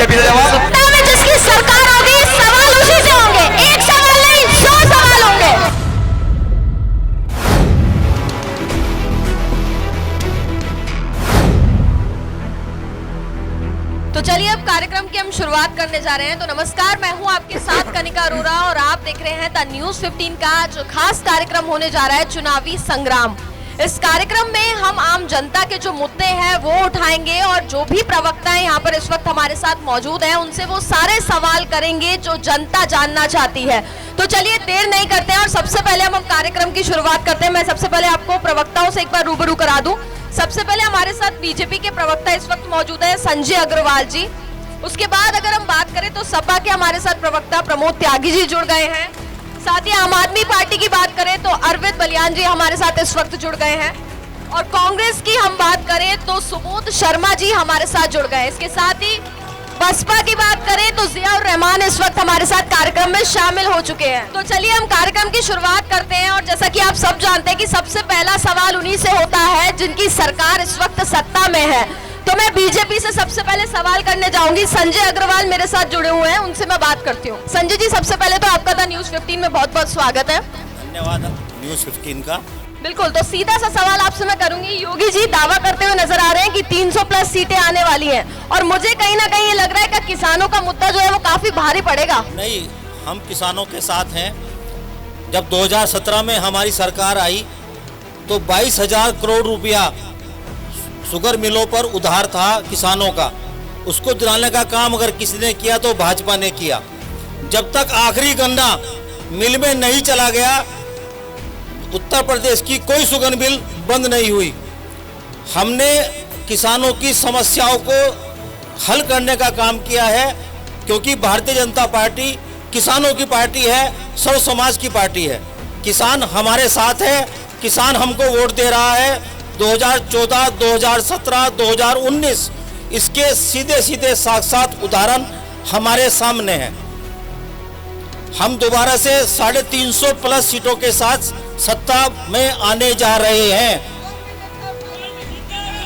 BJP से जवाब। सत्ता में जिसकी सरकार होगी सवाल उसी से होंगे, एक सवाल नहीं 100 सवाल होंगे। तो चलिए अब कार्यक्रम की हम शुरुआत करने जा रहे हैं। तो नमस्कार, मैं हूं आपके साथ कनिका अरोरा और आप देख रहे हैं द न्यूज़ 15 का जो खास कार्यक्रम होने जा रहा है चुनावी संग्राम। इस कार्यक्रम में हम आम जनता के जो मुद्दे हैं वो उठाएंगे और जो भी प्रवक्ताएं यहाँ पर इस वक्त हमारे साथ मौजूद हैं उनसे वो सारे सवाल करेंगे जो जनता जानना चाहती है। तो चलिए देर नहीं करते हैं और सबसे पहले हम कार्यक्रम की शुरुआत करते हैं। मैं सबसे पहले आपको प्रवक्ताओं से एक बार रूबरू करा दूं। सबसे पहले हमारे साथ बीजेपी के प्रवक्ता इस वक्त मौजूद है संजय अग्रवाल जी। उसके बाद अगर हम बात करें तो सपा के हमारे साथ प्रवक्ता प्रमोद त्यागी जी जुड़ गए हैं। साथ ही आम आदमी पार्टी की बात करें तो अरविंद बलियान जी हमारे साथ इस वक्त जुड़ गए हैं और कांग्रेस की हम बात करें तो सुबोध शर्मा जी हमारे साथ जुड़ गए। इसके साथ ही बसपा की बात करें तो जियाउर रहमान इस वक्त हमारे साथ कार्यक्रम में शामिल हो चुके हैं। तो चलिए हम कार्यक्रम की शुरुआत करते हैं और जैसा कि आप सब जानते हैं कि सबसे पहला सवाल उन्हीं से होता है जिनकी सरकार इस वक्त सत्ता में है। तो मैं बीजेपी से सबसे पहले सवाल करने जाऊंगी। संजय अग्रवाल मेरे साथ जुड़े हुए हैं, उनसे मैं बात करती हूँ। संजय जी, सबसे पहले तो आपका द न्यूज़ 15 में बहुत बहुत स्वागत है। धन्यवाद न्यूज़ 15 का। बिल्कुल, तो सीधा सा सवाल आपसे मैं करूंगी। योगी जी दावा करते हुए नजर आ रहे हैं कि 300 प्लस सीटें आने वाली हैं और मुझे कहीं ना कहीं ये लग रहा है कि किसानों का मुद्दा जो है वो काफी भारी पड़ेगा। नहीं, हम किसानों के साथ हैं। जब 2017 में हमारी सरकार आई तो 22,000 करोड़ रुपया शुगर मिलों पर उधार था किसानों का, उसको दिलाने का काम अगर किसी ने किया तो भाजपा ने किया। जब तक आखिरी गन्ना मिल में नहीं चला गया उत्तर प्रदेश की कोई शुगर मिल बंद नहीं हुई। हमने किसानों की समस्याओं को हल करने का काम किया है, क्योंकि भारतीय जनता पार्टी किसानों की पार्टी है, सर्व समाज की पार्टी है। किसान हमारे साथ है, किसान हमको वोट दे रहा है। 2014, 2017, 2019 इसके सीधे सीधे साक्षात उदाहरण हमारे सामने हैं। हम दोबारा से 350 प्लस सीटों के साथ सत्ता में आने जा रहे हैं।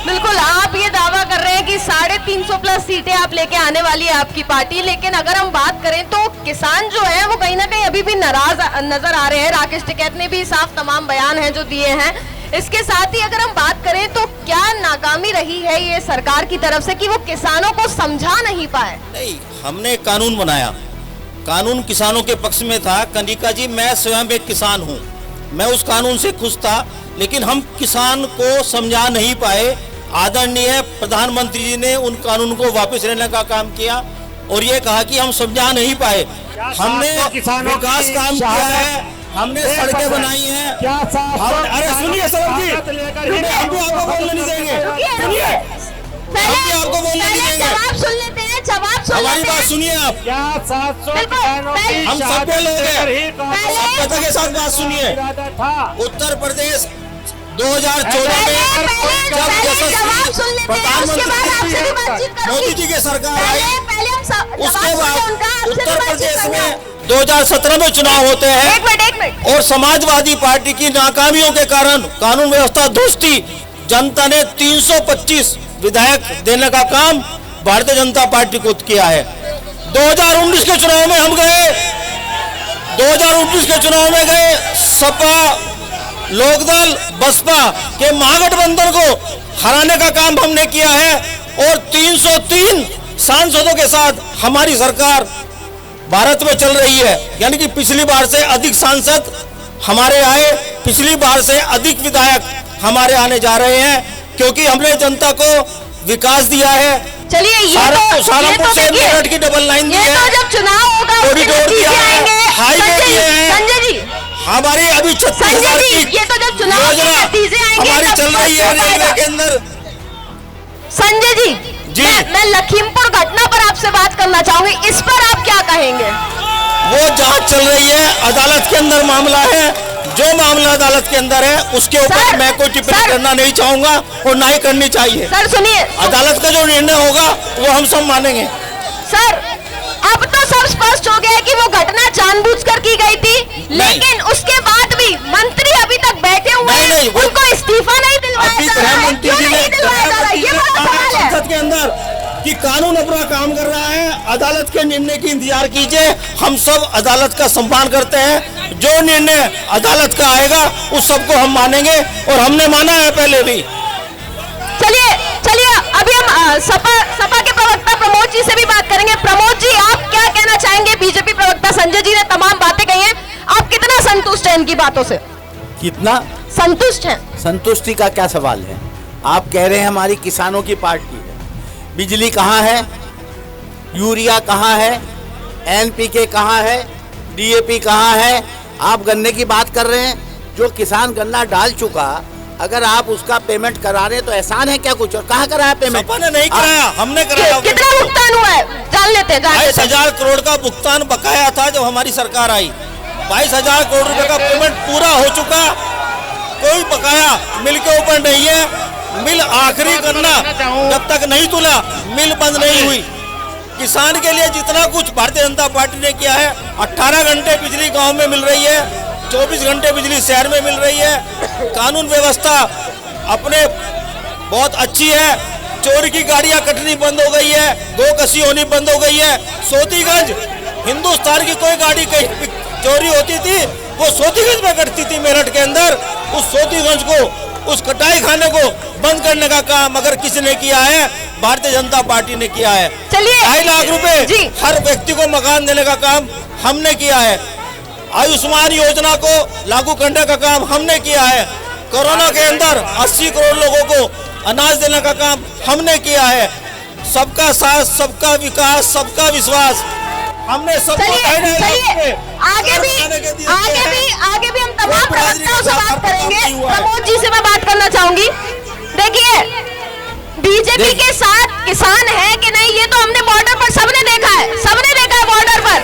बिल्कुल, आप ये दावा कर रहे हैं कि 350 प्लस सीटें आप लेके आने वाली है आपकी पार्टी, लेकिन अगर हम बात करें तो किसान जो है वो कहीं ना कहीं अभी भी नाराज नजर आ रहे हैं। राकेश टिकैत ने भी साफ तमाम बयान हैं जो दिए हैं। इसके साथ ही अगर हम बात करें तो क्या नाकामी रही है ये सरकार की तरफ से कि वो किसानों को समझा नहीं पाए? नहीं, हमने कानून बनाया, कानून किसानों के पक्ष में था। कनिका जी, मैं स्वयं एक किसान हूँ, मैं उस कानून से खुश था, लेकिन हम किसान को समझा नहीं पाए। आदरणीय प्रधानमंत्री जी ने उन कानून को वापस लेने का काम किया और ये कहा कि हम समझा नहीं पाए। हमने विकास काम किया है, हमने सड़कें बनाई हैं। अरे सुनिए सर जी, हमको आपको बोलने नहीं देंगे। सुनिए, आपको बोलने नहीं देंगे। जवाब सुन लेते हैं, जवाब सुन हमारी लेते हैं। बात सुनिए आप। क्या 700 किसानों की हम सब लोग हैं, सभ्यता के साथ बात सुनिए। था उत्तर प्रदेश 2014 में जब यशस्वी प्रधानमंत्री मोदी जी की सरकार आई, उसके बाद उत्तर प्रदेश में 2017 में चुनाव होते हैं। एक मिनट। और समाजवादी पार्टी की नाकामियों के कारण कानून व्यवस्था ध्वस्त थी। जनता ने 325 विधायक देने का काम भारतीय जनता पार्टी को किया है। 2019 के चुनाव में हम गए, 2019 के चुनाव में गए, सपा, लोकदल, बसपा के महागठबंधन को हराने का काम हमने किया है और 303 सांसदों के साथ हमारी सरकार भारत में चल रही है। यानी कि पिछली बार से अधिक सांसद हमारे आए, पिछली बार से अधिक विधायक हमारे आने जा रहे हैं, क्योंकि हमने जनता को विकास दिया है। चलिए, सारंगपुर से मेरठ की डबल लाइन दी है, जब चुनाव होगा कॉरिडोर दिया है, हाईवे दिए हैं। संजय जी, हमारी अभी 36,000 की ये तो जब चुनाव योजना हमारी चल रही है रेलवे के अंदर। संजय जी, मैं लखीमपुर घटना पर आपसे बात करना चाहूंगी, इस पर आप क्या कहेंगे? वो जांच चल रही है, अदालत के अंदर मामला है। जो मामला अदालत के अंदर है उसके ऊपर मैं कोई टिप्पणी करना नहीं चाहूंगा और ना ही करनी चाहिए। सर सुनिए, अदालत का जो निर्णय होगा वो हम सब मानेंगे। सर, अब तो सब स्पष्ट हो गया है कि वो घटना जानबूझकर की गई थी, लेकिन उसके बाद भी मंत्री अभी तक बैठे हुए हैं, उनको इस्तीफा नहीं दिलवाया जा रहा है। क्यों नहीं दिलवाया जा रहा है? ये बड़ा सवाल है। संसद के अंदर कि कानून अपना काम कर रहा है, अदालत के निर्णय की इंतजार कीजिए। हम सब अदालत का सम्मान करते हैं, जो निर्णय अदालत का आएगा उस सबको हम मानेंगे और हमने माना है पहले भी। चलिए अभी हम सपा के प्रवक्ता प्रमोद जी से भी बात करेंगे। प्रमोद जी, आप क्या कहना चाहेंगे? बीजेपी प्रवक्ता संजय जी ने तमाम बातें कही हैं, आप कितना संतुष्ट हैं इनकी बातों से? कितना संतुष्ट हैं? संतुष्टि का क्या सवाल है? आप कह रहे हैं हमारी किसानों की पार्टी है, बिजली कहाँ है, यूरिया कहाँ है, एनपीके कहाँ है, डीएपी कहाँ है? आप गन्ने की बात कर रहे हैं। जो किसान गन्ना डाल चुका, अगर आप उसका पेमेंट करा रहे हैं तो एहसान है क्या कुछ? और कहाँ कराया पेमेंट? सपा ने नहीं कराया, हमने कराया। कितना भुगतान हुआ है जान लेते हैं। 22,000 करोड़ का भुगतान बकाया था जब हमारी सरकार आई। 22,000 करोड़ रुपए का पेमेंट पूरा हो चुका, कोई बकाया मिल के ऊपर नहीं है। मिल आखिरी गन्ना जब तक नहीं तुला, मिल बंद नहीं हुई। किसान के लिए जितना कुछ भारतीय जनता पार्टी ने किया है, 18 घंटे बिजली गांव में मिल रही है, 24 घंटे बिजली शहर में मिल रही है। कानून व्यवस्था अपने बहुत अच्छी है। चोरी की गाड़ियां कटनी बंद हो गई है, गोकशी होनी बंद हो गई है। सोतीगंज, हिंदुस्तान की कोई गाड़ी कहीं चोरी होती थी, वो सोतीगंज में कटती थी मेरठ के अंदर। उस सोतीगंज को, उस कटाई खाने को बंद करने का काम अगर किसी ने किया है, भारतीय जनता पार्टी ने किया है। चलिए, 2.5 लाख रुपए हर व्यक्ति को मकान देने का काम हमने किया है। आयुष्मान योजना को लागू करने का काम हमने किया है। कोरोना के अंदर 80 करोड़ लोगों को अनाज देने का काम हमने किया है। सबका साथ, सबका विकास, सबका विश्वास, हमने सब। चलिए आगे भी हम तमाम प्रवक्ताओं से बात करेंगे। प्रमोद जी से मैं बात करना चाहूंगी। देखिए, बीजेपी के साथ किसान है कि नहीं, ये तो हमने बॉर्डर पर सबने देखा है बॉर्डर पर।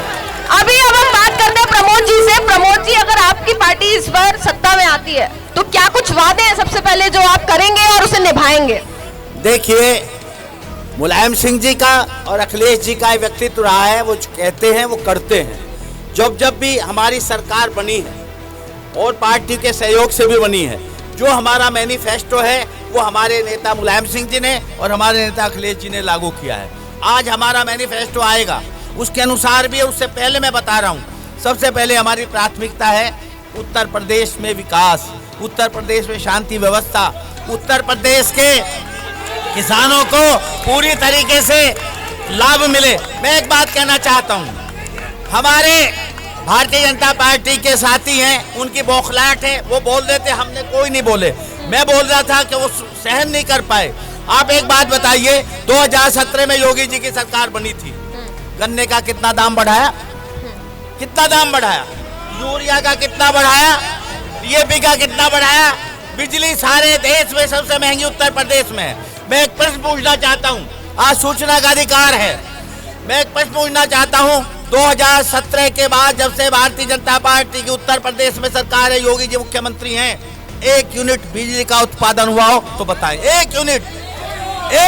अभी अब हम बात करते हैं प्रमोद जी से। प्रमोद जी, अगर आपकी पार्टी इस बार सत्ता में आती है तो क्या कुछ वादे हैं सबसे पहले जो आप करेंगे और उसे निभाएंगे? देखिए, मुलायम सिंह जी का और अखिलेश जी का व्यक्तित्व रहा है, वो कहते हैं वो करते हैं। जब भी हमारी सरकार बनी है और पार्टी के सहयोग से भी बनी है, जो हमारा मैनिफेस्टो है वो हमारे नेता मुलायम सिंह जी ने और हमारे नेता अखिलेश जी ने लागू किया है। आज हमारा मैनिफेस्टो आएगा, उसके अनुसार भी है। उससे पहले मैं बता रहा हूँ, सबसे पहले हमारी प्राथमिकता है उत्तर प्रदेश में विकास, उत्तर प्रदेश में शांति व्यवस्था, उत्तर प्रदेश के किसानों को पूरी तरीके से लाभ मिले। मैं एक बात कहना चाहता हूँ, हमारे भारतीय जनता पार्टी के साथी हैं, उनकी बौखलाहट है, वो बोल देते, हमने कोई नहीं बोले। मैं बोल रहा था कि वो सहन नहीं कर पाए। आप एक बात बताइए, 2017 में योगी जी की सरकार बनी थी, गन्ने का कितना दाम बढ़ाया? कितना दाम बढ़ाया? यूरिया का कितना बढ़ाया? डीएपी का कितना बढ़ाया? बिजली सारे देश में सबसे महंगी उत्तर प्रदेश में है। मैं एक प्रश्न पूछना चाहता हूँ, आज सूचना का अधिकार है, मैं एक प्रश्न पूछना चाहता हूँ, 2017 के बाद जब से भारतीय जनता पार्टी की उत्तर प्रदेश में सरकार है, योगी जी मुख्यमंत्री हैं, 1 यूनिट बिजली का उत्पादन हुआ हो तो बताएं? 1 यूनिट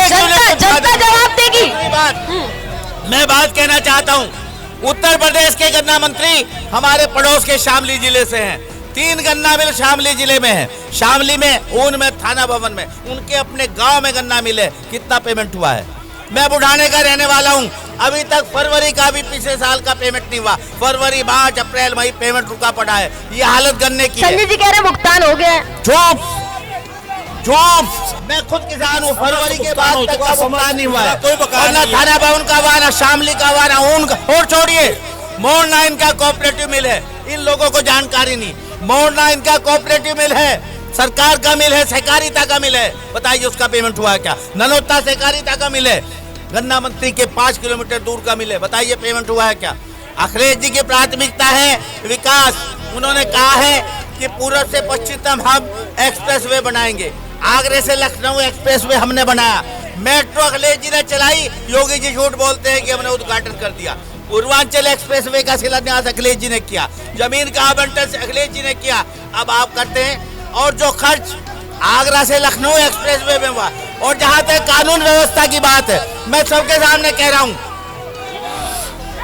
जनता जवाब देगी। मैं बात कहना चाहता हूँ, उत्तर प्रदेश के गन्ना मंत्री हमारे पड़ोस के शामली जिले से हैं। 3 गन्ना मिल शामली जिले में है, शामली में, ऊन में, थाना भवन में। उनके अपने गांव में गन्ना मिल है, कितना पेमेंट हुआ है? मैं बुढ़ाने का रहने वाला हूं, अभी तक फरवरी का भी पिछले साल का पेमेंट नहीं हुआ। फरवरी, मार्च, अप्रैल, मई पेमेंट रुका पड़ा है। ये हालत गन्ने की है। संजय जी कह रहे हैं भुगतान हो गया है। मैं खुद किसान हूँ, फरवरी के बाद तक का भुगतान नहीं हुआ है। ना थाना भवन का हुआ, ना शामली का हुआ, ना ऊन का। और छोड़िए, मोरना इनका कोऑपरेटिव मिल है, इन लोगों को जानकारी नहीं। मोरना इनका कोऑपरेटिव मिल है, सरकार का मिल है, सहकारिता का मिल है। बताइए उसका पेमेंट हुआ है क्या? ननौता सहकारिता का मिल है, गन्ना मंत्री के 5 किलोमीटर दूर का मिल है। बताइए पेमेंट हुआ है क्या? अखिलेश जी की प्राथमिकता है विकास। उन्होंने कहा है कि पूर्व से पश्चिम हम एक्सप्रेसवे बनाएंगे। आगरे से लखनऊ एक्सप्रेसवे हमने बनाया। मेट्रो अखिलेश जी ने चलाई, योगी जी झूठ बोलते हैं कि हमने उद्घाटन कर दिया। पूर्वांचल एक्सप्रेसवे का शिलान्यास अखिलेश जी ने किया, जमीन का आवंटन अखिलेश जी ने किया। अब आप करते हैं। और जो खर्च आगरा से लखनऊ एक्सप्रेसवे में हुआ, और जहां तक कानून व्यवस्था की बात है, मैं सबके सामने कह रहा हूं,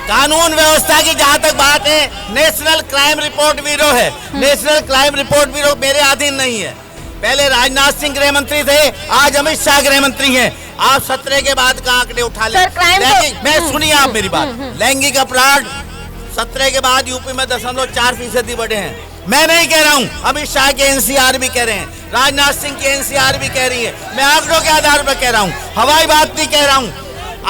कानून व्यवस्था की जहां तक बात है, नेशनल क्राइम रिपोर्ट ब्यूरो है। नेशनल क्राइम रिपोर्ट ब्यूरो मेरे अधीन नहीं है। पहले राजनाथ सिंह गृह मंत्री थे, आज अमित शाह गृह मंत्री हैं। आप 17 के बाद का आंकड़े उठा ले। सर, क्राइम तो- मैं सुनिए आप मेरी बात। लैंगिक अपराध 17 के बाद यूपी में 0.4% बढ़े हैं। मैं नहीं कह रहा हूं, अमित शाह के एनसीआर भी कह रहे हैं, राजनाथ सिंह की एनसीआर भी कह रही है। मैं आंकड़ों के आधार पर कह रहा हूं, हवाई बात नहीं कह रहा हूं।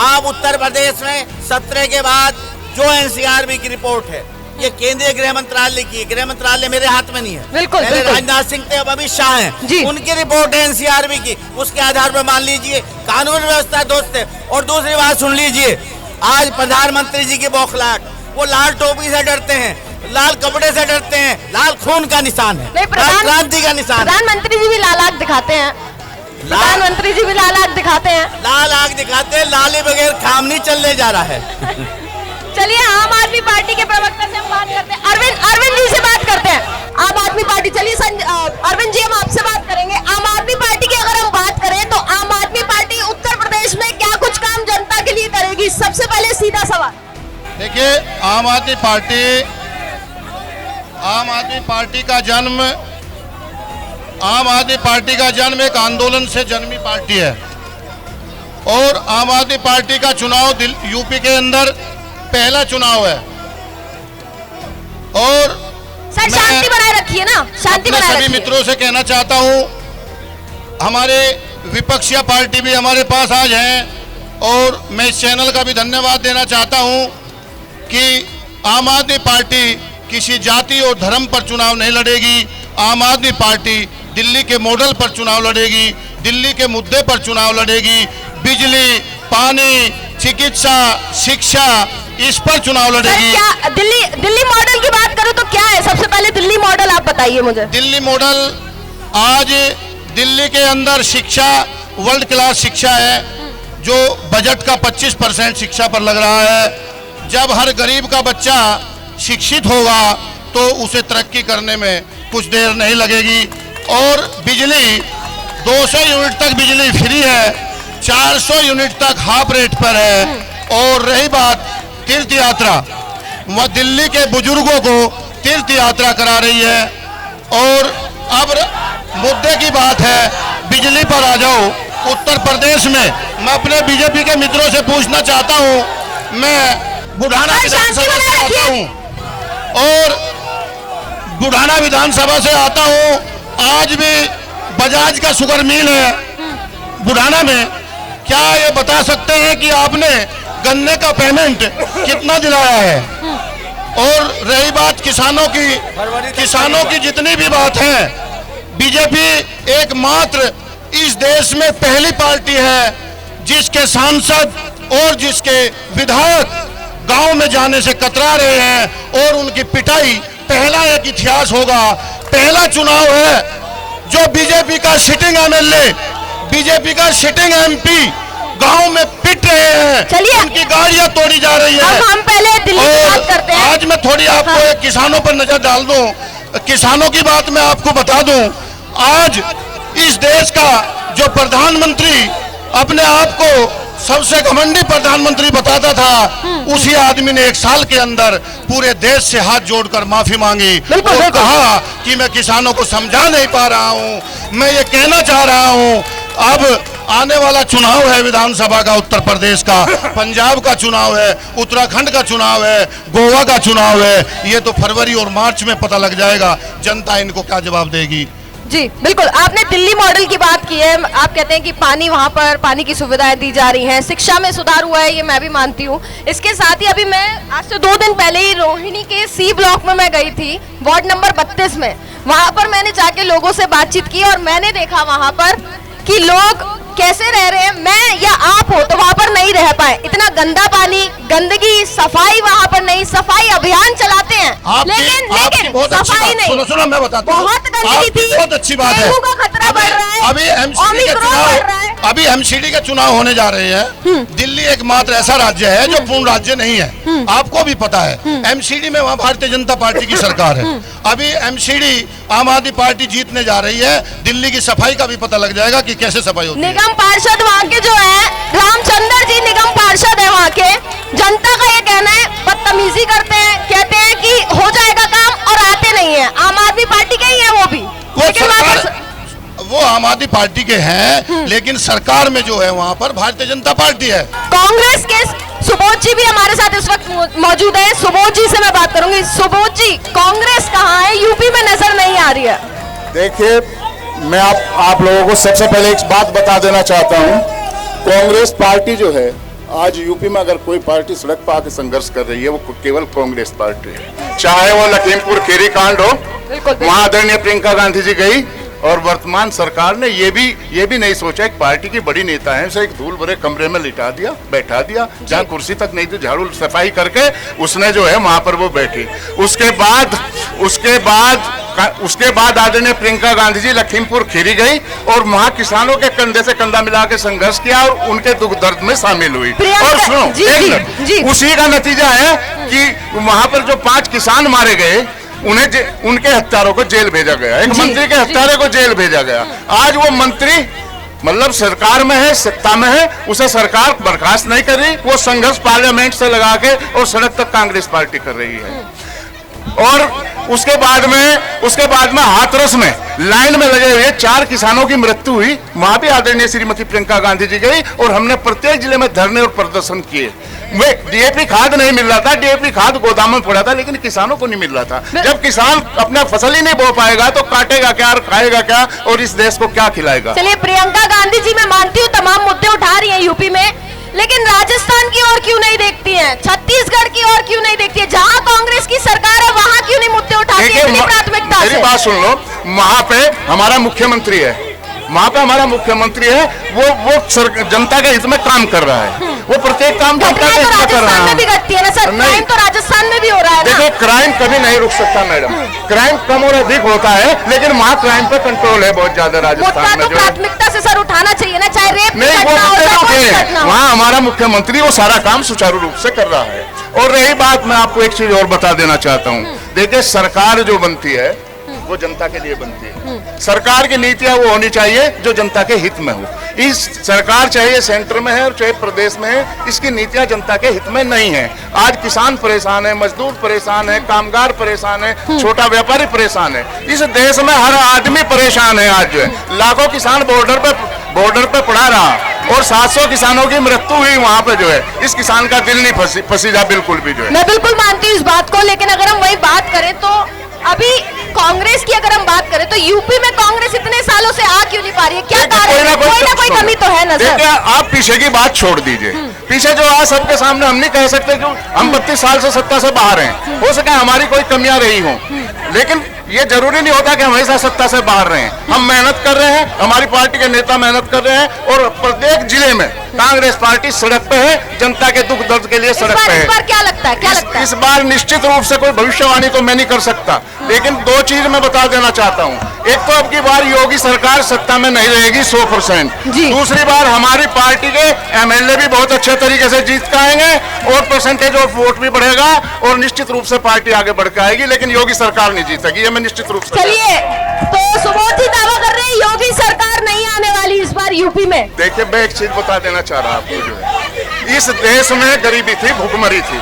आप उत्तर प्रदेश में 17 के बाद जो एनसीआरबी की रिपोर्ट है, ये केंद्रीय गृह मंत्रालय की, गृह मंत्रालय मेरे हाथ में नहीं है, बिल्कुल, पहले बिल्कुल। राजनाथ सिंह थे, अब अमित शाह हैं, उनकी रिपोर्ट है एनसीआरबी की, उसके आधार पर मान लीजिए कानून व्यवस्था दोस्त है। और दूसरी बात सुन लीजिए, आज प्रधानमंत्री जी की बौखलाहट, वो लाल टोपी से डरते हैं, लाल कपड़े से डरते हैं, लाल खून का निशान है, लाल क्रांति का निशान है। प्रधानमंत्री जी भी लाल आग दिखाते हैं, प्रधानमंत्री जी भी लाल आग दिखाते हैं, लाल आग दिखाते हैं, लाले बगैर काम नहीं चलने जा रहा है। चलिए आम आदमी पार्टी के प्रवक्ता से हम बात करते हैं, अरविंद जी से बात करते हैं। आम आदमी पार्टी, चलिए अरविंद जी हम आपसे बात करेंगे। आम आदमी पार्टी की अगर हम बात करें तो आम आदमी पार्टी उत्तर प्रदेश में क्या कुछ काम जनता के लिए करेगी? सबसे पहले सीधा सवाल। देखिए, आम आदमी पार्टी का जन्म एक आंदोलन से जन्मी पार्टी है और आम आदमी पार्टी का चुनाव यूपी के अंदर पहला चुनाव है। और सर शांति बनाए रखिए ना, शांति बनाए सभी रखिए। मित्रों से कहना चाहता हूं, हमारे विपक्षीय पार्टी भी हमारे पास आज हैं और मैं इस चैनल का भी धन्यवाद देना चाहता हूं कि आम आदमी पार्टी किसी जाति और धर्म पर चुनाव नहीं लड़ेगी। आम आदमी पार्टी दिल्ली के मॉडल पर चुनाव लड़ेगी, दिल्ली के मुद्दे पर चुनाव लड़ेगी, बिजली, पानी, चिकित्सा, शिक्षा, इस पर चुनाव लड़ेगी। क्या दिल्ली मॉडल की बात करूं तो क्या है? सबसे पहले दिल्ली मॉडल आप बताइए मुझे। दिल्ली मॉडल, आज दिल्ली के अंदर शिक्षा वर्ल्ड क्लास शिक्षा है, जो बजट का 25% शिक्षा पर लग रहा है। जब हर गरीब का बच्चा शिक्षित होगा तो उसे तरक्की करने में कुछ देर नहीं लगेगी। और बिजली 200 यूनिट तक बिजली फ्री है, 400 यूनिट तक हाफ रेट पर है। और रही बात तीर्थ यात्रा, वह दिल्ली के बुजुर्गों को तीर्थ यात्रा करा रही है। और अब मुद्दे की बात है, बिजली पर आ जाओ। उत्तर प्रदेश में मैं अपने बीजेपी के मित्रों से पूछना चाहता हूं, मैं बुढ़ाना विधानसभा से आता हूं और बुढ़ाना विधानसभा से आता हूं, आज भी बजाज का शुगर मिल है बुढ़ाना में। क्या ये बता सकते हैं कि आपने गन्ने का पेमेंट कितना दिलाया है? और रही बात किसानों की जितनी भी बात है, बीजेपी एकमात्र इस देश में पहली पार्टी है जिसके सांसद और जिसके विधायक गांव में जाने से कतरा रहे हैं और उनकी पिटाई पहला एक इतिहास होगा। पहला चुनाव है जो बीजेपी का सिटिंग एमएलए, बीजेपी का सिटिंग एमपी गांव में पिट रहे हैं, चलिए उनकी गाड़ियां तोड़ी जा रही है। हम पहले दिल्ली की बात करते हैं। आज मैं थोड़ी आपको एक किसानों पर नजर डाल दूं, किसानों की बात मैं आपको बता दूं। आज इस देश का जो प्रधानमंत्री अपने आप को सबसे घमंडी प्रधानमंत्री बताता था, उसी आदमी ने 1 साल के अंदर पूरे देश से हाथ जोड़कर माफी मांगी और कहा कि मैं किसानों को समझा नहीं पा रहा हूं। मैं ये कहना चाह रहा हूं, अब आने वाला चुनाव है विधानसभा का, उत्तर प्रदेश का, पंजाब का चुनाव है, उत्तराखंड का चुनाव है, गोवा का चुनाव है। ये तो फरवरी और मार्च में पता लग जाएगा जनता इनको क्या जवाब देगी। जी बिल्कुल, आपने दिल्ली मॉडल की बात की है। आप कहते हैं कि पानी, वहाँ पर पानी की सुविधाएं दी जा रही हैं, शिक्षा में सुधार हुआ है, ये मैं भी मानती हूँ। इसके साथ ही अभी मैं आज से 2 दिन पहले ही रोहिणी के सी ब्लॉक में मैं गई थी, वार्ड नंबर 32 में। वहाँ पर मैंने जाके लोगों से बातचीत की और मैंने देखा वहाँ पर कि लोग कैसे रह रहे हैं। मैं या आप हो तो वहाँ पर नहीं रह पाए, इतना गंदा पानी, गंदगी, सफाई वहाँ पर नहीं। सफाई अभियान चलाते हैं लेकिन सफाई नहीं। सुनो मैं बताता हूं, बहुत गंदगी थी, बहुत अच्छी बात है। डेंगू का खतरा बढ़ रहा है, अभी एमसीडी के चुनाव होने जा रहे हैं। दिल्ली एकमात्र ऐसा राज्य है जो पूर्ण राज्य नहीं है, आपको भी पता है। एमसीडी में वहाँ भारतीय जनता पार्टी की सरकार है। अभी एमसीडी आम आदमी पार्टी जीतने जा रही है। दिल्ली की सफाई का भी पता लग जाएगा कि कैसे सफाई होती है। निगम पार्षद वहाँ के जो है, रामचंद्र जी निगम पार्षद है वहाँ के। जनता का ये कहना है बदतमीजी करते हैं, कहते हैं कि हो जाएगा काम और आते नहीं है। आम आदमी पार्टी के ही है वो भी, लेकिन वो आम आदमी पार्टी के हैं, लेकिन सरकार में जो है वहाँ पर भारतीय जनता पार्टी है। कांग्रेस के सुबोध जी भी हमारे साथ इस वक्त मौजूद है। सुबोध जी से मैं बात करूंगी। सुबोध जी, कांग्रेस कहाँ है? यूपी में नजर नहीं आ रही है। देखिए, मैं आप लोगों को सबसे पहले एक बात बता देना चाहता हूँ। कांग्रेस पार्टी जो है, आज यूपी में अगर कोई पार्टी सड़क पर आके संघर्ष कर रही है, वो केवल कांग्रेस पार्टी है। चाहे वो लखीमपुर खीरी कांड हो, वहां आदरणीय प्रियंका गांधी जी गई, और वर्तमान सरकार ने ये भी नहीं सोचा, एक पार्टी की बड़ी नेता है, उसे एक धूल भरे कमरे में लिटा दिया, बैठा दिया, जहाँ कुर्सी तक नहीं थी, झाड़ू सफाई करके उसने जो है वहां पर वो बैठी। उसके बाद आदरणीय प्रियंका गांधी जी लखीमपुर खीरी गई और वहां किसानों के कंधे से कंधा मिला के संघर्ष किया और उनके दुख दर्द में शामिल हुई। और सुनो, उसी का नतीजा है कि वहां पर जो 5 किसान मारे गए, उनके हत्यारों को जेल भेजा गया, एक मंत्री के हत्यारे को जेल भेजा गया। आज वो मंत्री मतलब सरकार में है, सत्ता में है, उसे सरकार बर्खास्त नहीं कर रही, वो संघर्ष पार्लियामेंट से लगा के और सड़क तक कांग्रेस पार्टी कर रही है। और उसके बाद में हाथरस में लाइन में लगे हुए 4 किसानों की मृत्यु हुई, वहां भी आदरणीय श्रीमती प्रियंका गांधी जी गई और हमने प्रत्येक जिले में धरने और प्रदर्शन किए। वे डीएपी खाद नहीं मिल रहा था, डीएपी खाद गोदाम में पड़ा था, लेकिन किसानों को नहीं मिल रहा था। जब किसान अपना फसल ही नहीं बो पाएगा तो काटेगा क्या और खाएगा क्या और इस देश को क्या खिलाएगा? चलिए, प्रियंका गांधी जी मैं मानती हूँ तमाम मुद्दे उठा रही है यूपी में, लेकिन राजस्थान की ओर क्यों नहीं देखती हैं? छत्तीसगढ़ की ओर क्यों नहीं देखती है? जहां कांग्रेस की सरकार है वहां क्यों नहीं मुद्दे उठाती है इतनी प्राथमिकता से? मेरी बात सुन लो, वहां पे हमारा मुख्यमंत्री है, वो जनता के हित में काम कर रहा है, वो प्रत्येक काम जनता के हित में कर रहा है। राजस्थान में भी घटती है ना सर, क्राइम तो राजस्थान में भी हो रहा है ना। देखिए, क्राइम कभी नहीं रुक सकता मैडम, क्राइम कम और अधिक होता है, लेकिन वहाँ क्राइम पे कंट्रोल है बहुत ज्यादा राजस्थान में। तो प्राथमिकता से सर उठाना चाहिए ना, चाहे रेप नहीं, वो वहाँ हमारा मुख्यमंत्री वो सारा काम सुचारू रूप से कर रहा है। और रही बात, मैं आपको एक चीज और बता देना चाहता हूँ। देखिए, सरकार जो बनती है वो जनता के लिए बनती है। सरकार की नीतियां वो होनी चाहिए जो जनता के हित में हो। इस सरकार चाहे सेंटर में है और चाहे प्रदेश में है, इसकी नीतियां जनता के हित में नहीं है। आज किसान परेशान है, मजदूर परेशान है, कामगार परेशान है, छोटा व्यापारी परेशान है, इस देश में हर आदमी परेशान है। आज जो है लाखों किसान बॉर्डर पे पड़ा रहा और 700 किसानों की मृत्यु हुई वहाँ पे जो है। इस किसान का दिल नहीं पसीजा बिल्कुल भी जो है। मैं बिल्कुल मानती हूँ इस बात को, लेकिन अगर हम वही बात करें तो अभी कांग्रेस की अगर हम बात करें तो यूपी में कांग्रेस इतने सालों से आ क्यों नहीं पा रही है? क्या कारण है? कोई ना कोई कमी तो है ना सर। आप पीछे की बात छोड़ दीजिए, पीछे जो आज सबके सामने हम नहीं कह सकते कि हम 32 साल से सत्ता से बाहर हैं, हो सके हमारी कोई कमियां रही हों, लेकिन ये जरूरी नहीं होता कि हमेशा सत्ता से बाहर रहें। हम मेहनत कर रहे हैं, हमारी पार्टी के नेता मेहनत कर रहे हैं और प्रत्येक जिले में कांग्रेस पार्टी सड़क पे है, जनता के दुख दर्द के लिए सड़क पे है। इस बार क्या लगता है? इस बार निश्चित रूप से कोई भविष्यवाणी तो मैं नहीं कर सकता, लेकिन 2 चीज मैं बता देना चाहता हूँ। एक तो अब की बार योगी सरकार सत्ता में नहीं रहेगी 100%। दूसरी बार हमारी पार्टी के एमएलए भी बहुत अच्छे तरीके से जीत के आएंगे और परसेंटेज ऑफ वोट भी बढ़ेगा और निश्चित रूप से पार्टी आगे बढ़ के आएगी, लेकिन योगी सरकार नहीं जीतेगी, ये मैं निश्चित रूप से। चलिए, तो सुबोध ही दावा कर रहे हैं योगी सरकार नहीं आने वाली इस बार यूपी में। देखिए, मैं एक चीज बता देना चाह रहा आपको, जो है इस देश में गरीबी थी, भुखमरी थी,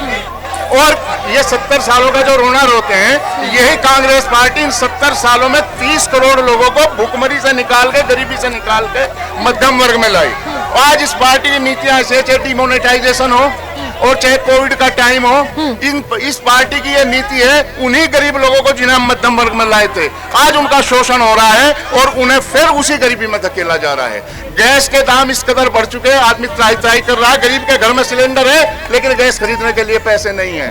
और ये 70 सालों का जो रोना रोते हैं, यही कांग्रेस पार्टी इन 70 सालों में 30 करोड़ लोगों को भुखमरी से निकाल के, गरीबी से निकाल के मध्यम वर्ग में लाई। आज इस पार्टी की नीतियां ऐसे, चाहे डिमोनेटाइजेशन हो और चाहे कोविड का टाइम हो, इस पार्टी की ये नीति है उन्हीं गरीब लोगों को जिन्हें हम मध्यम वर्ग में लाए थे, आज उनका शोषण हो रहा है और उन्हें फिर उसी गरीबी में धकेला जा रहा है। गैस के दाम इस कदर बढ़ चुके हैं, आदमी त्राही कर रहा है। गरीब के घर में सिलेंडर है लेकिन गैस खरीदने के लिए पैसे नहीं है।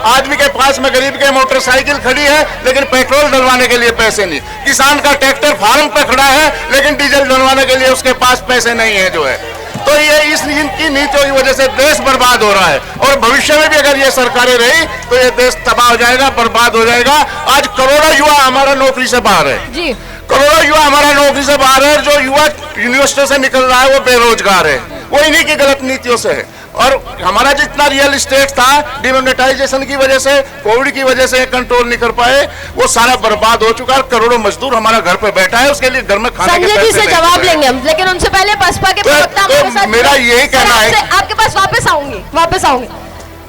आदमी के पास में, गरीब के मोटरसाइकिल खड़ी है लेकिन पेट्रोल डलवाने के लिए पैसे नहीं। किसान का ट्रैक्टर फार्म पे खड़ा है लेकिन डीजल डलवाने के लिए उसके पास पैसे नहीं है जो है। तो ये इनकी नीतियों की वजह से देश बर्बाद हो रहा है और भविष्य में भी अगर ये सरकारें रही तो ये देश तबाह हो जाएगा, बर्बाद हो जाएगा। आज करोड़ों युवा हमारा नौकरी से बाहर है जी, करोड़ों युवा हमारा नौकरी से बाहर है। जो युवा यूनिवर्सिटी से निकल रहा है वो बेरोजगार है, वो इन्हीं की गलत नीतियों से है। और हमारा जितना रियल एस्टेट था, डिमोनेटाइजेशन की वजह से, कोविड की वजह से कंट्रोल नहीं कर पाए, वो सारा बर्बाद हो चुका है। करोड़ों मजदूर हमारा घर पे बैठा है, उसके लिए घर में खाने के पैसे से जवाब लेंगे हम, लेकिन उनसे पहले बसपा के प्रवक्ता हमारे साथ, मेरा यही कहना है, आपके पास वापस आऊंगी।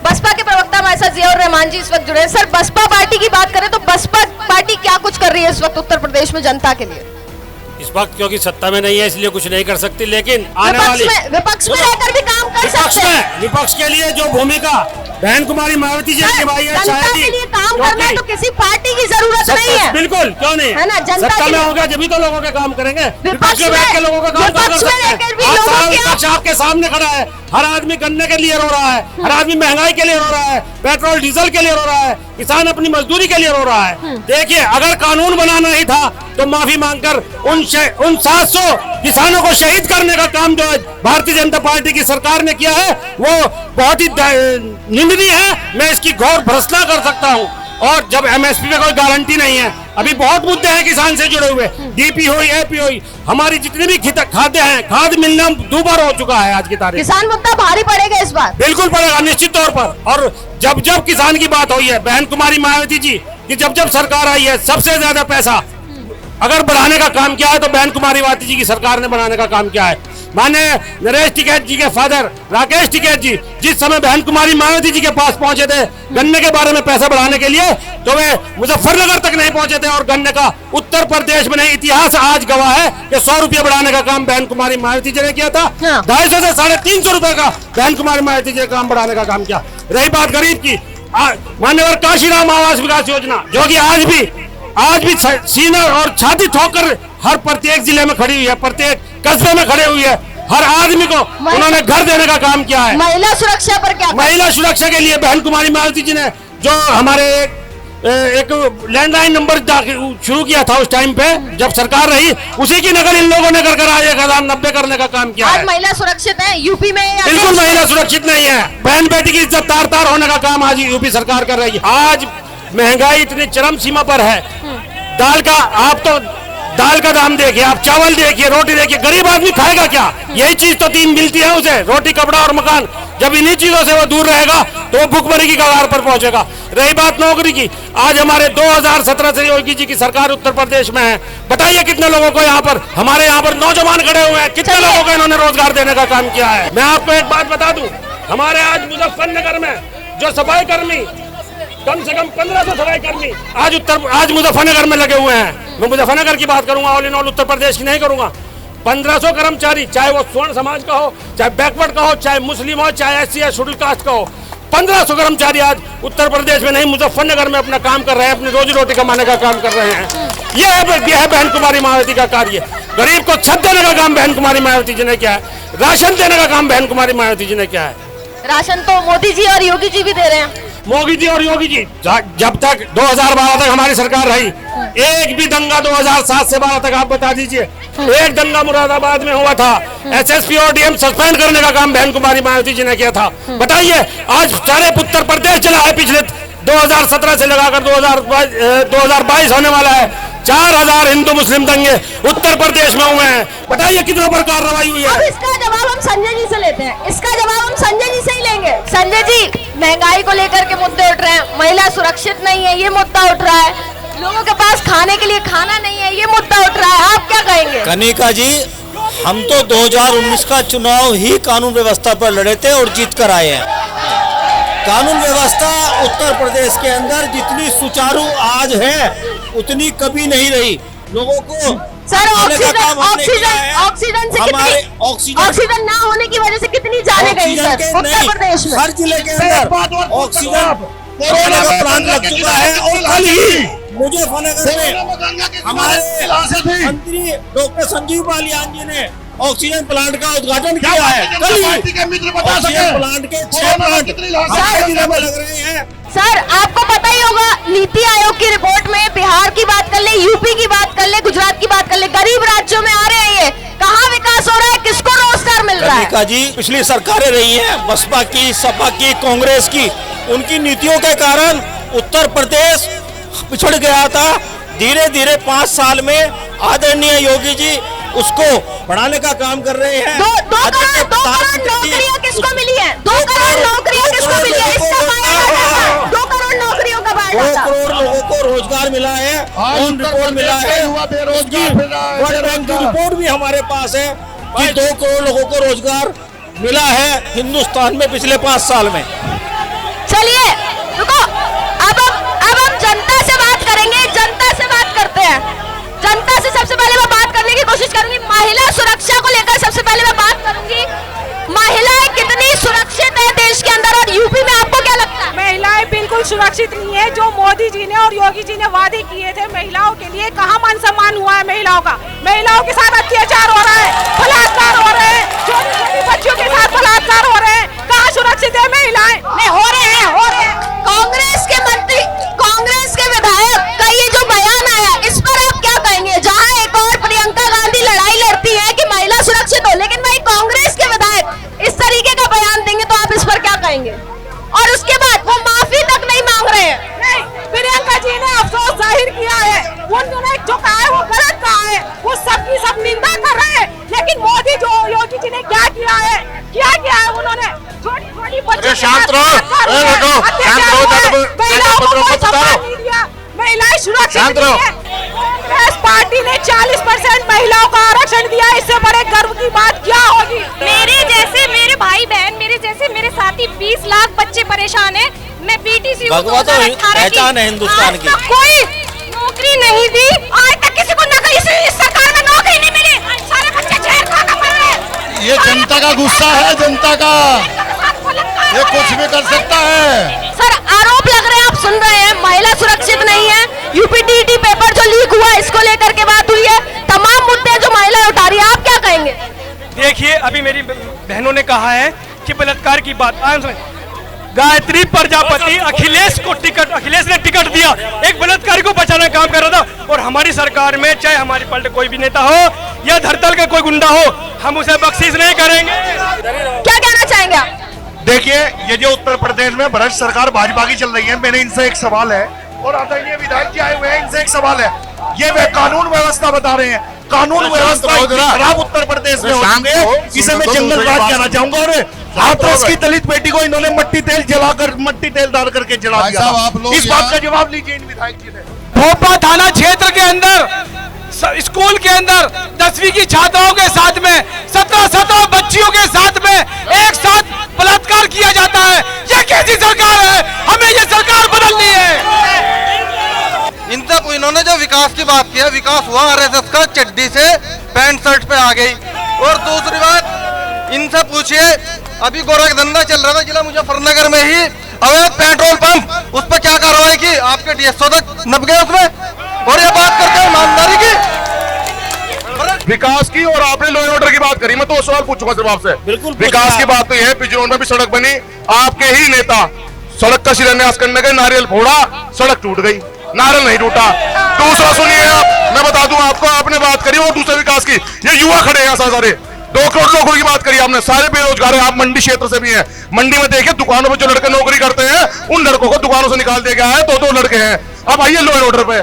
बसपा के प्रवक्ता हमारे साथ जियाउर रहमान जी इस वक्त जुड़े हैं। सर, बसपा पार्टी की बात करें तो बसपा पार्टी क्या कुछ कर रही है इस वक्त उत्तर प्रदेश में जनता के लिए? इस इस वक्त क्योंकि सत्ता में नहीं है इसलिए कुछ नहीं कर सकती, लेकिन आने वाली विपक्ष में रहकर भी काम कर सकते हैं। विपक्ष के लिए जो भूमिका बहन कुमारी मायावती जी की भाई है, जनता के लिए काम करना है तो किसी पार्टी की जरूरत नहीं है। बिल्कुल, क्यों नहीं है ना, जनता सत्ता के में लिए- होगा जब भी तो लोगों के काम करेंगे। विपक्ष में बैठ के लोगों का काम कर विपक्ष में सकते रहकर भी हैं। लोगों आज की विपक्ष आपके सामने खड़ा है, हर आदमी गन्ने के लिए रो रहा है, हर आदमी महंगाई के लिए रो रहा है, पेट्रोल डीजल के लिए रो रहा है, किसान अपनी मजदूरी के लिए रो रहा है। देखिए, अगर कानून बनाना ही था तो माफी मांगकर उन 700 किसानों को शहीद करने का काम जो भारतीय जनता पार्टी की सरकार ने किया है वो बहुत ही निंदनीय है। मैं इसकी घोर भर्त्सना कर सकता हूँ। और जब एमएसपी पे कोई गारंटी नहीं है, अभी बहुत मुद्दे हैं किसान से जुड़े हुए, डीपी हुई, एपी हुई, हमारी जितनी भी खाद्य हैं, खाद मिलना दुबार हो चुका है आज की तारीख। किसान मुद्दा भारी पड़ेगा इस बार। बिल्कुल पड़ेगा, निश्चित तौर पर। और जब जब किसान की बात हुई है, बहन कुमारी मायावती जी की जब सरकार आई है, सबसे ज्यादा पैसा अगर बढ़ाने का काम किया है तो बहन कुमारी मायावती जी की सरकार ने बढ़ाने का काम किया है। माननीय नरेश टिकैत जी के फादर राकेश टिकैत जी जिस समय बहन कुमारी मायावती जी के पास पहुंचे थे गन्ने के बारे में पैसा बढ़ाने के लिए, तो वे मुजफ्फरनगर तक नहीं पहुंचे थे। और गन्ने का उत्तर प्रदेश में नहीं, इतिहास आज गवाह है कि 100 रुपये बढ़ाने का काम बहन कुमारी मायावती जी ने किया था। 250 से 350 रुपए का बहन कुमारी मायावती जी ने काम बढ़ाने का काम किया। रही बात गरीब की, मान्यवर काशीराम आवास विकास योजना जो कि आज भी सीना और छाती ठोकर हर प्रत्येक जिले में खड़ी हुई है, प्रत्येक कस्बे में खड़े हुई है। हर आदमी को उन्होंने घर देने का काम किया है। महिला सुरक्षा पर क्या? महिला सुरक्षा के लिए बहन कुमारी मायावती जी ने जो हमारे एक लैंडलाइन नंबर शुरू किया था उस टाइम पे जब सरकार रही, उसी की नकल इन लोगों ने कर आज 1090 करने का काम किया है। आज महिला सुरक्षित है यूपी में? बिल्कुल महिला सुरक्षित नहीं है। बहन बेटी की इज्जत तार तार होने का काम आज यूपी सरकार कर रही है। आज महंगाई इतनी चरम सीमा पर है, दाल का दाम देखिए, आप चावल देखिए, रोटी देखिए, गरीब आदमी खाएगा क्या? यही चीज तो 3 मिलती है उसे, रोटी, कपड़ा और मकान। जब इन्हीं चीजों से वो दूर रहेगा तो वो भुखमरी की कगार पर पहुंचेगा। रही बात नौकरी की, आज हमारे 2017 से योगी जी की सरकार उत्तर प्रदेश में है। बताइए कितने लोगों को यहाँ पर, हमारे यहाँ पर नौजवान खड़े हुए हैं, कितने लोगों को इन्होंने रोजगार देने का काम किया है। मैं आपको एक बात बता दूं, हमारे आज मुजफ्फरनगर में जो सफाई कर्मी, कम से कम 1500 सफाई कर्मी आज मुजफ्फरनगर में लगे हुए हैं। मैं मुजफ्फरनगर की बात करूंगा, all in all Uttar Pradesh की नहीं करूंगा। 1500 कर्मचारी, चाहे वो स्वर्ण समाज का हो, चाहे बैकवर्ड का हो, चाहे मुस्लिम हो, चाहे एससी या शेड्यूल कास्ट का हो, 1500 कर्मचारी आज उत्तर प्रदेश में नहीं मुजफ्फरनगर में अपना काम कर रहे हैं, अपनी रोजी रोटी कमाने का काम कर रहे हैं। यह है बहन कुमारी मायावती का कार्य। गरीब को छत देने का काम बहन कुमारी मायावती जी ने किया है, राशन देने का काम बहन कुमारी मायावती जी ने किया है। राशन तो मोदी जी और योगी जी भी दे रहे हैं। मोदी जी और योगी जी जब तक 2012 तक हमारी सरकार रही, एक भी दंगा 2007 से 12 तक आप बता दीजिए, एक दंगा मुरादाबाद में हुआ था, एसएसपी और डीएम सस्पेंड करने का काम बहन कुमारी मायावती जी ने किया था। बताइए, आज सारे उत्तर प्रदेश चला है, पिछले 2017 से लगाकर 2022 होने वाला है, 4000 हिंदू मुस्लिम दंगे उत्तर प्रदेश में हुए हैं। बताइए कितनों पर कार्रवाई हुई है। अब इसका जवाब हम संजय जी से लेते हैं, इसका जवाब हम संजय जी से ही लेंगे। संजय जी, महंगाई को लेकर के मुद्दे उठ रहे हैं, महिला सुरक्षित नहीं है ये मुद्दा उठ रहा है, लोगों के पास खाने के लिए खाना नहीं है ये मुद्दा उठ रहा है, आप क्या कहेंगे? कनिका जी, हम तो 2019 का चुनाव ही कानून व्यवस्था पर लड़े थे और जीत कर आए हैं। कानून व्यवस्था उत्तर प्रदेश के अंदर जितनी सुचारू आज है उतनी कभी नहीं रही। लोगों को सर ऑक्सीजन ना होने की वजह से कितनी जाने गई सर उत्तर प्रदेश में? हर जिले के अंदर ऑक्सीजन प्लांट लग चुका है। और कल ही मुजफ्फरनगर में हमारे मंत्री डॉक्टर संजीव बालियान जी ने ऑक्सीजन प्लांट का उद्घाटन किया है। कल ही ऑक्सीजन प्लांट के 6 प्लांट हमारे जिले में लग रहे हैं। सर आपको पता ही होगा, नीति आयोग की रिपोर्ट में बिहार की बात कर ले, यूपी की बात कर ले, गुजरात की बात कर ले, गरीब राज्यों में आ रहे हैं ये, कहाँ विकास हो रहा है, किसको रोजगार मिल रहा है? जी, पिछली सरकारें रही हैं, बसपा की, सपा की, कांग्रेस की, उनकी नीतियों के कारण उत्तर प्रदेश पिछड़ गया था। धीरे धीरे 5 साल में आदरणीय योगी जी उसको बढ़ाने का काम कर रहे हैं। 2 करोड़ नौकरियां किसको मिली है? 2 करोड़ नौकरियां किसको मिली है? इसका बायोडाटा 2 करोड़ नौकरियों का बायोडाटा। 2 करोड़ लोगों को रोजगार मिला है, रिपोर्ट मिला है, वर्ल्ड बैंक की रिपोर्ट भी हमारे पास है कि 2 करोड़ लोगों को रोजगार मिला है हिंदुस्तान में पिछले 5 साल में। चलिए रुको, अब हम जनता से बात करेंगे, जनता से बात करते हैं। जनता से सबसे पहले मैं बात करने की कोशिश कोशिश करूंगी। महिला सुरक्षा को लेकर सबसे पहले मैं बात करूंगी, महिलाएं कितनी सुरक्षित है देश के अंदर और यूपी में, आपको क्या लगता है? महिलाएं बिल्कुल सुरक्षित नहीं है। जो मोदी जी ने और योगी जी ने वादे किए थे महिलाओं के लिए, कहाँ मान सम्मान हुआ है महिलाओं का? महिलाओं के साथ अत्याचार हो रहा है, बलात्कार हो रहे हैं, छोटी छोटी बच्चियों के साथ बलात्कार हो रहे हैं। कहाँ सुरक्षित है महिलाएं? नहीं हो रहे हैं, हो रहे हैं। कांग्रेस के मंत्री, कांग्रेस के विधायक का ये जो बयान आया, इस पर आप क्या कहेंगे? जहां एक और प्रियंका गांधी लड़ाई लड़ती है कि महिला सुरक्षित हो, लेकिन वही कांग्रेस के विधायक इस तरीके का बयान देंगे तो आप इस पर क्या कहेंगे? और उसके बाद वो माफी तक नहीं मांग रहे हैं। नहीं, प्रियंका जी ने अफसोस जाहिर किया है, उन्होंने जो कहा है वो गलत कहा है, वो सबकी सब निंदा कर रहे हैं। लेकिन मोदी जो योगी जी ने क्या किया है, क्या किया है उन्होंने? छोटी छोटी बच्चियों शांत रहो, महिलाएं सुरक्षित नहीं है। कांग्रेस पार्टी ने 40% महिलाओं का आरक्षण दिया, इससे बड़े गर्व की बात क्या होगी? मेरे जैसे मेरे भाई बहन, मेरे जैसे मेरे साथी 20 लाख बच्चे परेशान हैं। मैं बीटीसी भगवा तो पहचान है हिंदुस्तान की। कोई नौकरी नहीं दी आज तक, किसी को नौकरी, इस सरकार में नौकरी नहीं मिली, सारे बच्चे जहर खा कर मर रहे हैं। ये जनता का गुस्सा है, जनता का, ये कुछ भी कर सकता है। सर आरोप लग रहे हैं, आप सुन रहे हैं, महिला सुरक्षित नहीं है। यूपीटीटी पेपर जो लीक हुआ इसको लेकर के बात हुई है, तमाम मुद्दे जो महिलाएं उठा रही है, आप क्या कहेंगे? देखिए, अभी मेरी बहनों ने कहा है कि बलात्कार की बात, गायत्री प्रजापति अखिलेश ने टिकट दिया, एक बलात्कारी को बचाने का काम कर रहा था। और हमारी सरकार में चाहे हमारी पार्टी कोई भी नेता हो या धरतल का कोई गुंडा हो, हम उसे बख्शीश नहीं करेंगे। क्या कहना चाहेंगे आप? देखिए, ये जो उत्तर प्रदेश में भ्रष्ट सरकार भाजपा की चल रही है, मैंने इनसे एक सवाल है, और आदरणीय विधायक जी आए हुए हैं, इनसे एक सवाल है। ये वे कानून व्यवस्था बता रहे हैं, कानून व्यवस्था खराब उत्तर प्रदेश में हो चुकी है, इसे मैं जंगल राज कहना चाहूंगा। और हाथरस की दलित बेटी को इन्होंने मट्टी तेल डाल करके जला दिया। इस बात का जवाब लीजिए इन विधायक जी ने। भोपा थाना क्षेत्र के अंदर स्कूल के अंदर 10वीं की छात्राओं के साथ में 17 बच्चियों के साथ में एक साथ बलात्कार किया जाता है। ये कैसी सरकार है? हमें ये सरकार बदलनी है। इन्होंने जो विकास की बात की है, विकास हुआ आरएसएस का चड्डी से पैंट शर्ट पे आ गई। और दूसरी बात, इनसे पूछिए, अभी गोरख धंधा चल रहा था जिला मुजफ्फरनगर में ही, अवैध पेट्रोल पंप, उस पर क्या कार्रवाई की? आपके डीएसओ तक नप गए उसमें। और ये बात करते हैं ईमानदारी की, विकास की, और आपने लॉ एंड ऑर्डर की बात करी। मैं तो सवाल पूछूंगा सिर्फ आपसे। बिल्कुल विकास की बात तो यह है, पिजोन में भी सड़क बनी, आपके ही नेता सड़क का शिलान्यास करने गए, नारियल फोड़ा, सड़क टूट गई, नारियल नहीं टूटा। दूसरा सुनिए, आप, मैं बता दूं आपको, आपने बात करी और दूसरे विकास की, ये युवा खड़े हैं सारे 2 करोड़ लोगों की बात करी आपने, सारे बेरोजगार हैं। आप मंडी क्षेत्र से भी हैं, मंडी में देखिए दुकानों पे जो लड़के नौकरी करते हैं, उन लड़कों को दुकानों से निकाल दिया गया है। 2 लड़के हैं। अब आइए लॉ एंड ऑर्डर पे,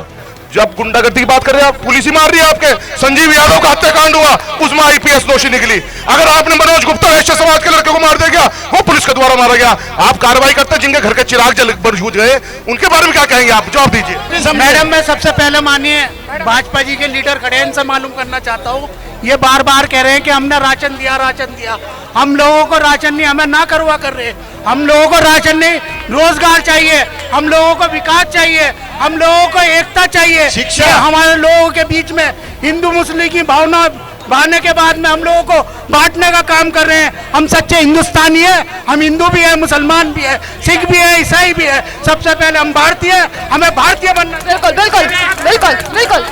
जब गुंडागर्दी की बात कर रहे हैं आप, पुलिस ही मार रही है आपके। संजीव यादव का हत्याकांड हुआ, उसमें आईपीएस दोषी निकली। अगर आपने मनोज गुप्ता वैश्य समाज के लड़के को मार दिया गया, वो पुलिस के द्वारा मारा गया। आप कार्रवाई करते, जिनके घर के चिराग जल बुझ गए, उनके बारे में क्या कहेंगे आप? जवाब दीजिए। मैडम, मैं सबसे पहले मानिए भाजपा जी के लीडर खड़े हैं, इनसे मालूम करना चाहता हूँ। ये बार बार कह रहे हैं कि हमने राशन दिया। हम लोगों को राशन नहीं, हमें ना करवा कर रहे। हम लोगों को राशन नहीं, रोजगार चाहिए, हम लोगों को विकास चाहिए, हम लोगों को एकता चाहिए, शिक्षा। हमारे लोगों के बीच में हिंदू मुस्लिम की भावना बढ़ने के बाद में हम लोगों को बांटने का काम कर रहे हैं। हम सच्चे हिंदुस्तानी है, हम हिंदू भी है, मुसलमान भी है, सिख भी है, ईसाई भी है। सबसे पहले हम भारतीय, हमें भारतीय बनना। बिल्कुल बिल्कुल बिल्कुल बिल्कुल।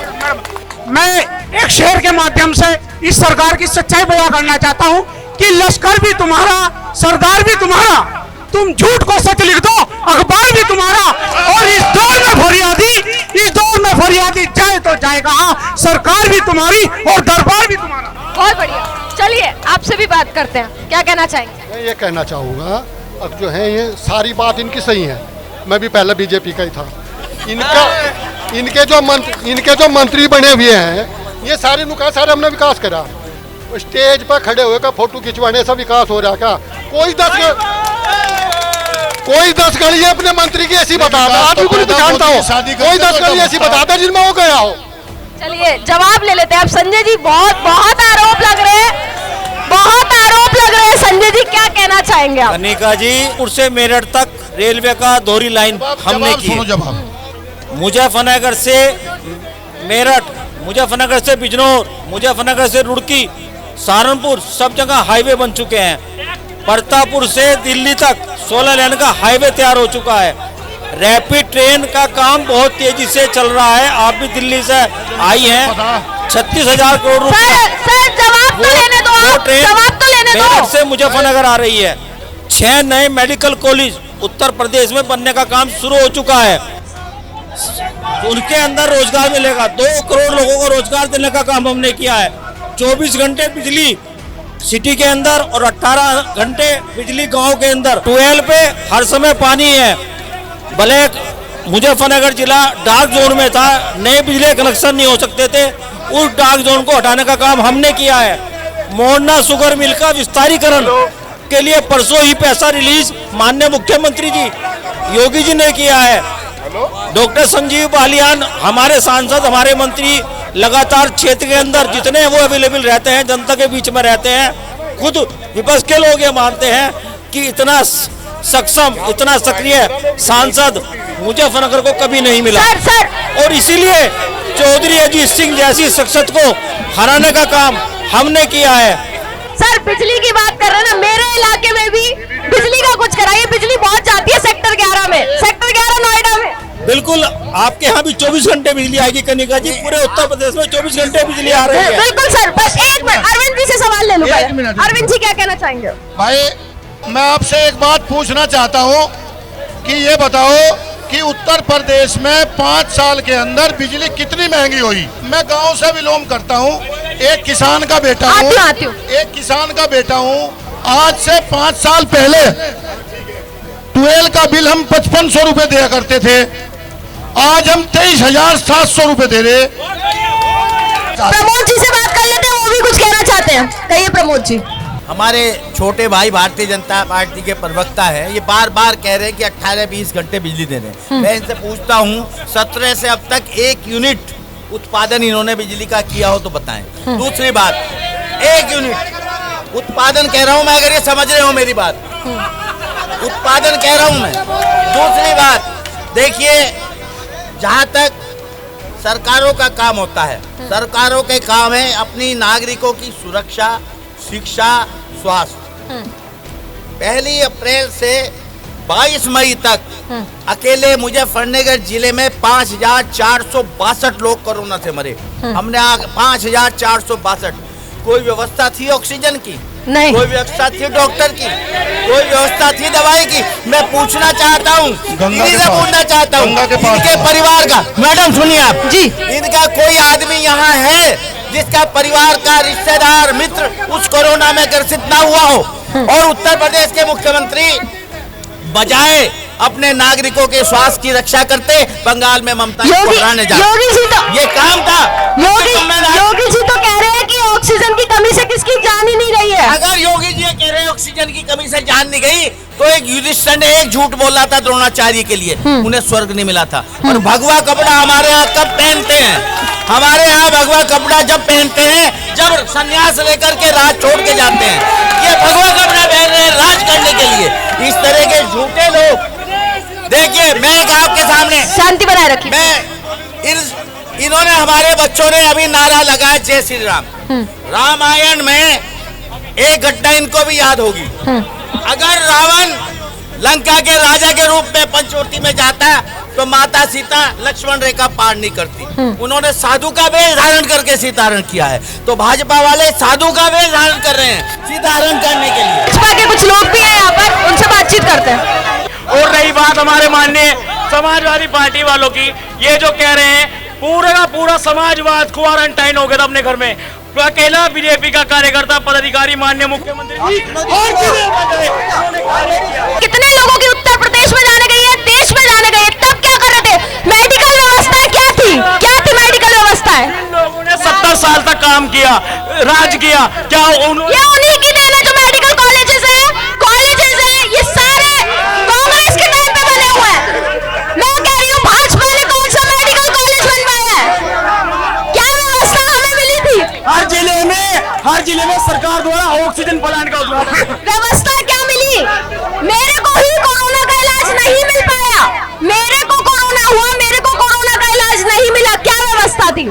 मैं एक शेर के माध्यम से इस सरकार की सच्चाई बयां करना चाहता हूं कि लश्कर भी तुम्हारा, सरदार भी तुम्हारा, तुम झूठ को सच लिख दो, अखबार भी तुम्हारा। और इस दौर में फरियादी जाए तो जाएगा, सरकार भी तुम्हारी और दरबार भी तुम्हारा। बहुत बढ़िया, चलिए आपसे भी बात करते हैं, क्या कहना चाहेंगे? मैं ये कहना चाहूँगा, अब जो है ये सारी बात इनकी सही है। मैं भी पहले बीजेपी का ही था। इनके जो मंत्री बने हुए हैं, ये सारे नुका सारे हमने विकास करा। स्टेज पर खड़े हुए का फोटो खिंचवाने से विकास हो रहा क्या? कोई 10 गली अपने मंत्री की ऐसी बताता, आप भी कुछ जानता हो, कोई 10 गली ऐसी बताता जिनमें वो गया हो। चलिए जवाब ले लेते हैं। अब संजय जी, बहुत आरोप लग रहे हैं, संजय जी क्या कहना चाहेंगे आप? कनिका जी, उससे मेरठ तक रेलवे का दोहरी लाइन हमने की। मुजफ्फरनगर से मेरठ, मुजफ्फरनगर से बिजनौर, मुजफ्फरनगर से रुड़की, सहारनपुर, सब जगह हाईवे बन चुके हैं। प्रतापपुर से दिल्ली तक 16 लेन का हाईवे तैयार हो चुका है। रैपिड ट्रेन का काम बहुत तेजी से चल रहा है। आप भी दिल्ली से आई हैं। 36,000 करोड़ रुपए जवाब तो लेने दो, जवाब तो लेने दो। मेरठ से मुजफ्फरनगर आ रही है। 6 नए मेडिकल कॉलेज उत्तर प्रदेश में बनने का काम शुरू हो चुका है। उनके अंदर रोजगार मिलेगा। 2 करोड़ लोगों को रोजगार देने का काम हमने किया है। 24 घंटे बिजली सिटी के अंदर और 18 घंटे बिजली गांव के अंदर। 12 पे हर समय पानी है। भले मुजफ्फरनगर जिला डार्क जोन में था, नए बिजली कनेक्शन नहीं हो सकते थे, उस डार्क जोन को हटाने का काम हमने किया है। मोहना शुगर मिल का विस्तारीकरण के लिए परसों ही पैसा रिलीज माननीय मुख्यमंत्री जी योगी जी ने किया है। डॉक्टर संजीव बालियान हमारे सांसद, हमारे मंत्री लगातार क्षेत्र के अंदर जितने वो अवेलेबल रहते हैं, जनता के बीच में रहते हैं। खुद विपक्ष के लोग ये मानते हैं कि इतना सक्षम, इतना सक्रिय सांसद मुजफ्फरनगर को कभी नहीं मिला। और इसीलिए चौधरी अजीत सिंह जैसी शख्सियत को हराने का काम हमने किया है। सर बिजली की बात कर रहे हैं ना, मेरे इलाके में भी बिजली का कुछ कराइए। बिजली बहुत जाती है सेक्टर 11 में, सेक्टर 11 नोएडा में। बिल्कुल, आपके यहाँ भी 24 घंटे बिजली आएगी कनिका जी। पूरे उत्तर प्रदेश में 24 घंटे बिजली आ रही है। बिल्कुल सर, बस एक मिनट अरविंद जी से सवाल ले लूंगा। अरविंद जी क्या कहना चाहेंगे? भाई मैं आपसे एक बात पूछना चाहता हूँ कि ये बताओ कि उत्तर प्रदेश में 5 साल के अंदर बिजली कितनी महंगी हुई। मैं गांव से बिलोंग करता हूँ, एक किसान का बेटा हूँ, एक किसान का बेटा हूँ। आज से 5 साल पहले 12 का बिल हम 5500 रुपए दिया करते थे, आज हम 23,700 रुपए दे रहे। प्रमोद जी से बात कर लेते हैं, वो भी कुछ कहना चाहते हैं। कहिए प्रमोद जी। हमारे छोटे भाई भारतीय जनता पार्टी के प्रवक्ता है, ये बार बार कह रहे हैं कि 18-20 घंटे बिजली दे रहे हैं। मैं इनसे पूछता हूँ 17 से अब तक 1 यूनिट उत्पादन इन्होंने बिजली का किया हो तो बताएं। दूसरी बात, 1 यूनिट उत्पादन कह रहा हूँ मैं, अगर ये समझ रहे हो मेरी बात, उत्पादन कह रहा हूँ मैं। दूसरी बात देखिए, जहाँ तक सरकारों का काम होता है, सरकारों के काम है अपनी नागरिकों की सुरक्षा, शिक्षा, स्वास्थ्य। 1 अप्रैल से 22 मई तक अकेले मुजफ्फरनगर जिले में 5,462 लोग कोरोना से मरे। हमने 5,462। कोई व्यवस्था थी ऑक्सीजन की? नहीं। कोई व्यवस्था थी डॉक्टर की? कोई व्यवस्था थी दवाई की? मैं पूछना चाहता हूँ, पूछना चाहता हूँ इनके परिवार का, मैडम सुनिए आप जी, इनका कोई आदमी यहाँ है जिसका परिवार का रिश्तेदार मित्र उस कोरोना में ग्रसित ना हुआ हो? और उत्तर प्रदेश के मुख्यमंत्री बजाय अपने नागरिकों के स्वास्थ्य की रक्षा करते बंगाल में ममता योगी जी तो ये काम था। योगी जी तो कह रहे हैं कि ऑक्सीजन की कमी से किसकी जान ही नहीं गई है। अगर योगी जी कह रहे हैं ऑक्सीजन की कमी से जान नहीं गई, तो एक युधिष्ठिर ने एक झूठ बोला था द्रोणाचार्य के लिए, उन्हें स्वर्ग नहीं मिला था। और भगवा कपड़ा हमारे यहाँ कब पहनते हैं? हमारे यहाँ भगवा कपड़ा जब पहनते हैं जब संन्यास लेकर के राज छोड़ के जाते हैं। ये भगवा कपड़ा पहन रहे हैं राज करने के लिए। इस तरह के झूठे लोग, देखिए मैं एक आपके सामने शांति बनाए रखिए। इन्होंने हमारे बच्चों ने अभी नारा लगाया जय श्री राम। रामायण में एक घटना इनको भी याद होगी। अगर रावण लंका के राजा के रूप में पंचवटी में जाता तो माता सीता लक्ष्मण रेखा पार नहीं करती। उन्होंने साधु का वेश धारण करके सीताहरण किया है, तो भाजपा वाले साधु का वेश धारण कर रहे हैं सीताहरण करने के लिए। भाजपा के कुछ लोग भी हैं यहाँ पर, उनसे बातचीत करते हैं। और रही बात हमारे माननीय समाजवादी पार्टी वालों की, ये जो कह रहे हैं पूरा का पूरा समाजवाद क्वारंटाइन हो गया था अपने घर में। तो अकेला बीजेपी का कार्यकर्ता पदाधिकारी माननीय मुख्यमंत्री कितने लोगों की उत्तर प्रदेश में जाने गई है, देश में जाने गई है, तब क्या कर रहे थे? मेडिकल व्यवस्था क्या थी? क्या थी मेडिकल व्यवस्था? इन लोगों ने 70 साल तक काम किया, राज किया। क्या ये उन्हीं की देन है जो मेडिकल कॉलेजेस है, ये सारे कांग्रेस के टाइम पे बने हुए हैं। मैं कह रही हूँ भाजपा ने कौन सा मेडिकल कॉलेज बनवाया है? क्या व्यवस्था हमें मिली थी? हर जिले में सरकार द्वारा ऑक्सीजन प्लांट का उद्घाटन। व्यवस्था क्या मिली? मेरे को ही कोरोना का इलाज नहीं मिल पाया। मेरे को कोरोना हुआ, मेरे को कोरोना का इलाज नहीं मिला। क्या व्यवस्था थी?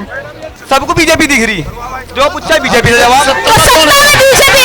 सबको बीजेपी दिख रही, जो पूछा बीजेपी से जवाब। तो सत्ता में बीजेपी